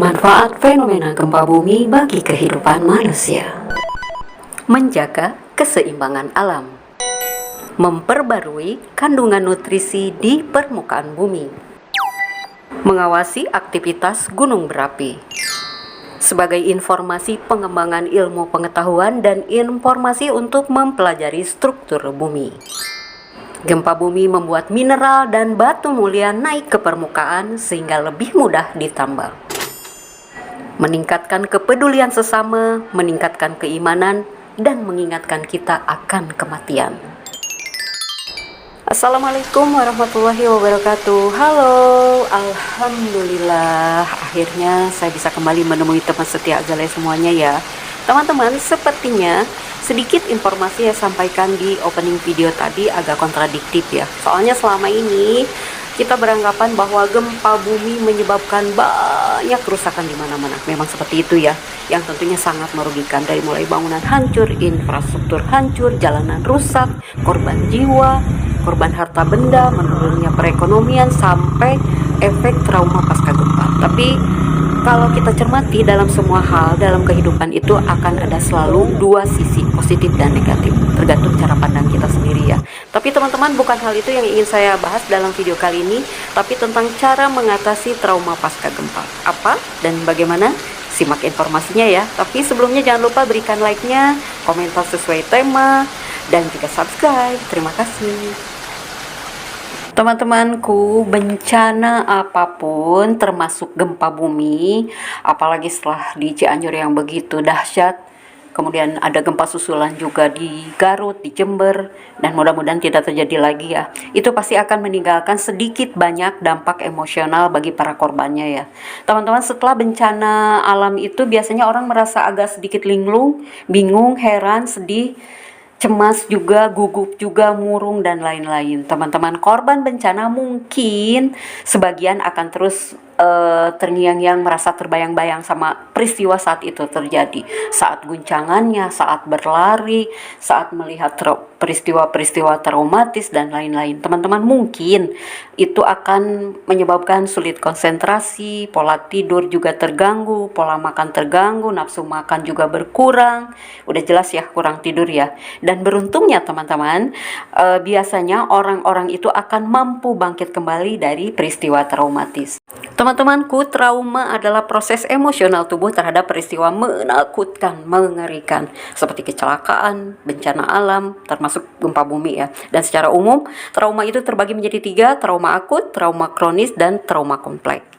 Manfaat fenomena gempa bumi bagi kehidupan manusia. Menjaga keseimbangan alam. Memperbarui kandungan nutrisi di permukaan bumi. Mengawasi aktivitas gunung berapi. Sebagai informasi pengembangan ilmu pengetahuan dan informasi untuk mempelajari struktur bumi. Gempa bumi membuat mineral dan batu mulia naik ke permukaan sehingga lebih mudah ditambang. Meningkatkan kepedulian sesama, meningkatkan keimanan, dan mengingatkan kita akan kematian. Assalamualaikum warahmatullahi wabarakatuh. Halo, alhamdulillah akhirnya saya bisa kembali menemui teman setia Azalea semuanya ya. Teman-teman, sepertinya sedikit informasi yang sampaikan di opening video tadi agak kontradiktif ya. Soalnya selama ini kita beranggapan bahwa gempa bumi menyebabkan banyak kerusakan di mana-mana. Memang seperti itu ya, yang tentunya sangat merugikan, dari mulai bangunan hancur, infrastruktur hancur, jalanan rusak, korban jiwa, korban harta benda, menurunnya perekonomian, sampai efek trauma pasca gempa. Tapi kalau kita cermati dalam semua hal dalam kehidupan itu akan ada selalu dua sisi, positif dan negatif, tergantung cara pandang kita sendiri ya. Tapi teman-teman, bukan hal itu yang ingin saya bahas dalam video kali ini, tapi tentang cara mengatasi trauma pasca gempa. Apa dan bagaimana? Simak informasinya ya. Tapi sebelumnya jangan lupa berikan like-nya, komentar sesuai tema, dan juga subscribe. Terima kasih. Teman-temanku, bencana apapun termasuk gempa bumi, apalagi setelah di Cianjur yang begitu dahsyat, kemudian ada gempa susulan juga di Garut, di Jember, dan mudah-mudahan tidak terjadi lagi ya. Itu pasti akan meninggalkan sedikit banyak dampak emosional bagi para korbannya ya. Teman-teman, setelah bencana alam itu biasanya orang merasa agak sedikit linglung, bingung, heran, sedih, cemas juga, gugup juga, murung, dan lain-lain. Teman-teman, korban bencana mungkin sebagian akan terus terngiang-ngiang, merasa terbayang-bayang sama peristiwa saat itu terjadi, saat guncangannya, saat berlari, saat melihat peristiwa-peristiwa traumatis dan lain-lain. Teman-teman, mungkin itu akan menyebabkan sulit konsentrasi, pola tidur juga terganggu, pola makan terganggu, nafsu makan juga berkurang. Udah jelas ya, kurang tidur ya. Dan beruntungnya teman-teman, biasanya orang-orang itu akan mampu bangkit kembali dari peristiwa traumatis. Teman-temanku, trauma adalah proses emosional tubuh terhadap peristiwa menakutkan, mengerikan, seperti kecelakaan, bencana alam, termasuk gempa bumi ya. Dan secara umum, trauma itu terbagi menjadi 3, trauma akut, trauma kronis, dan trauma kompleks.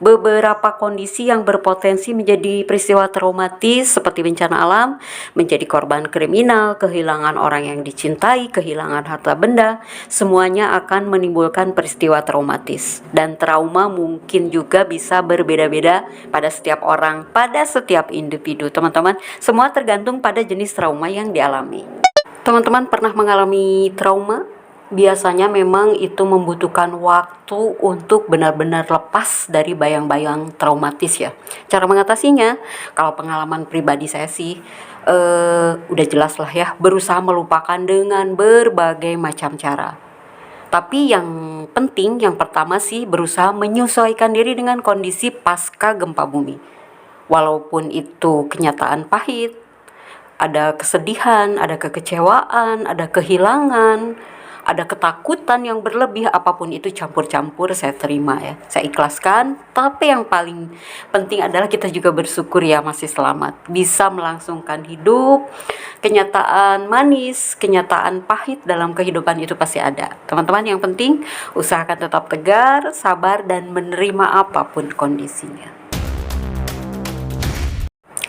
Beberapa kondisi yang berpotensi menjadi peristiwa traumatis seperti bencana alam, menjadi korban kriminal, kehilangan orang yang dicintai, kehilangan harta benda, semuanya akan menimbulkan peristiwa traumatis. Dan trauma mungkin juga bisa berbeda-beda pada setiap orang, pada setiap individu. Teman-teman, semua tergantung pada jenis trauma yang dialami. Teman-teman pernah mengalami trauma? Biasanya memang itu membutuhkan waktu untuk benar-benar lepas dari bayang-bayang traumatis ya. Cara mengatasinya, kalau pengalaman pribadi saya sih, udah jelas lah ya, berusaha melupakan dengan berbagai macam cara. Tapi yang penting, yang pertama sih, berusaha menyesuaikan diri dengan kondisi pasca gempa bumi. Walaupun itu kenyataan pahit, ada kesedihan, ada kekecewaan, ada kehilangan, ada ketakutan yang berlebih, apapun itu campur-campur saya terima ya, saya ikhlaskan. Tapi yang paling penting adalah kita juga bersyukur ya masih selamat, bisa melangsungkan hidup. Kenyataan manis, kenyataan pahit dalam kehidupan itu pasti ada. Teman-teman, yang penting usahakan tetap tegar, sabar, dan menerima apapun kondisinya.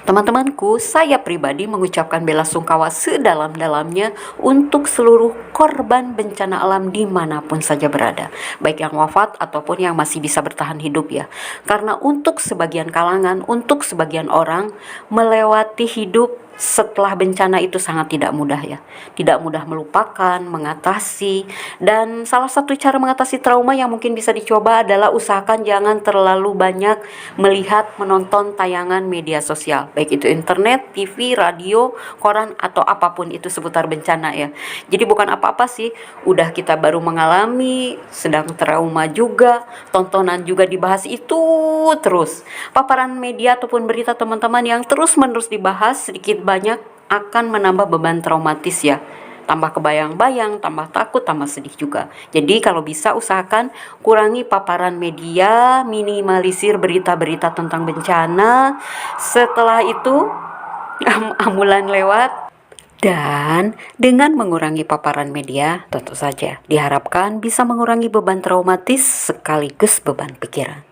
Teman-temanku, saya pribadi mengucapkan bela sungkawa sedalam-dalamnya untuk seluruh korban bencana alam dimanapun saja berada, baik yang wafat ataupun yang masih bisa bertahan hidup ya. Karena untuk sebagian kalangan, untuk sebagian orang, melewati hidup setelah bencana itu sangat tidak mudah ya. Tidak mudah melupakan, mengatasi. Dan salah satu cara mengatasi trauma yang mungkin bisa dicoba adalah usahakan jangan terlalu banyak melihat, menonton tayangan media sosial. Baik itu internet, TV, radio, koran, atau apapun itu seputar bencana ya. Jadi bukan apa-apa sih, udah kita baru mengalami, sedang trauma juga, tontonan juga dibahas itu terus. Paparan media ataupun berita teman-teman yang terus-menerus dibahas sedikit banyak akan menambah beban traumatis ya. Tambah kebayang-bayang, tambah takut, tambah sedih juga. Jadi kalau bisa usahakan kurangi paparan media, minimalisir berita-berita tentang bencana. Setelah itu ambulan lewat. Dan dengan mengurangi paparan media, tentu saja diharapkan bisa mengurangi beban traumatis sekaligus beban pikiran.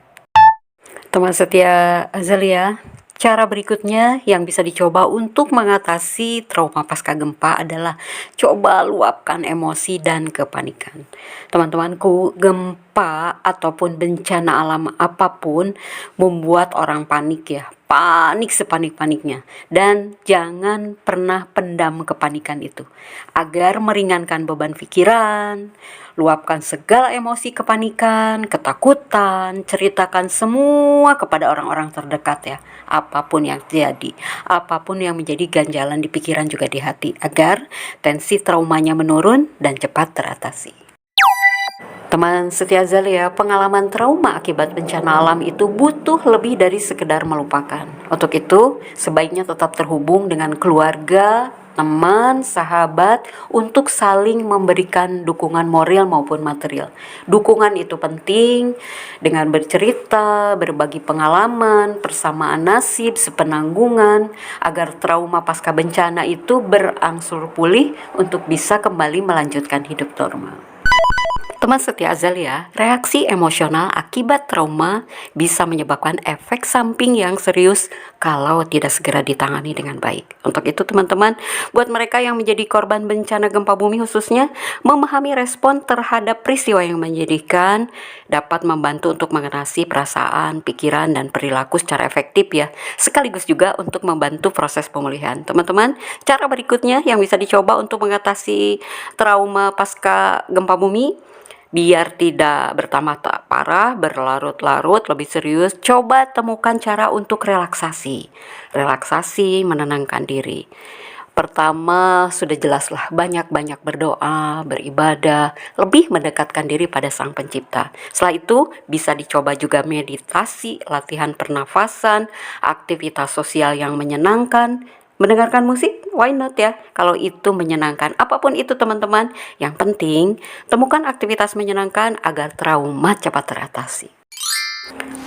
Teman setia Azalia, cara berikutnya yang bisa dicoba untuk mengatasi trauma pasca gempa adalah coba luapkan emosi dan kepanikan. Teman-temanku, gempa ataupun bencana alam apapun membuat orang panik ya. Panik sepanik-paniknya, dan jangan pernah pendam kepanikan itu. Agar meringankan beban pikiran, luapkan segala emosi kepanikan, ketakutan, ceritakan semua kepada orang-orang terdekat ya. Apapun yang terjadi, apapun yang menjadi ganjalan di pikiran juga di hati, agar tensi traumanya menurun dan cepat teratasi. Teman setia Azalia, pengalaman trauma akibat bencana alam itu butuh lebih dari sekedar melupakan. Untuk itu, sebaiknya tetap terhubung dengan keluarga, teman, sahabat untuk saling memberikan dukungan moral maupun material. Dukungan itu penting dengan bercerita, berbagi pengalaman, persamaan nasib, sepenanggungan agar trauma pasca bencana itu berangsur pulih untuk bisa kembali melanjutkan hidup normal. Teman setia Azalia, reaksi emosional akibat trauma bisa menyebabkan efek samping yang serius kalau tidak segera ditangani dengan baik. Untuk itu teman-teman, buat mereka yang menjadi korban bencana gempa bumi khususnya, memahami respon terhadap peristiwa yang menjadikan dapat membantu untuk mengatasi perasaan, pikiran, dan perilaku secara efektif ya. Sekaligus juga untuk membantu proses pemulihan. Teman-teman, cara berikutnya yang bisa dicoba untuk mengatasi trauma pasca gempa bumi, biar tidak bertambah tak parah, berlarut-larut, lebih serius, coba temukan cara untuk relaksasi. Relaksasi, menenangkan diri. Pertama, sudah jelaslah banyak-banyak berdoa, beribadah, lebih mendekatkan diri pada Sang Pencipta. Setelah itu, bisa dicoba juga meditasi, latihan pernafasan, aktivitas sosial yang menyenangkan, mendengarkan musik, why not ya? Kalau itu menyenangkan, apapun itu teman-teman. Yang penting, temukan aktivitas menyenangkan agar trauma cepat teratasi.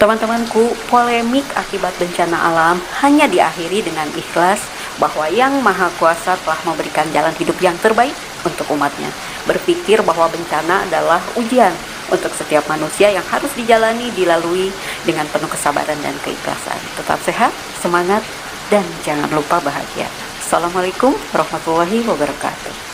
Teman-temanku, polemik akibat bencana alam hanya diakhiri dengan ikhlas bahwa Yang Maha Kuasa telah memberikan jalan hidup yang terbaik untuk umatnya. Berpikir bahwa bencana adalah ujian untuk setiap manusia yang harus dilalui dengan penuh kesabaran dan keikhlasan. Tetap sehat, semangat, dan jangan lupa bahagia. Assalamualaikum warahmatullahi wabarakatuh.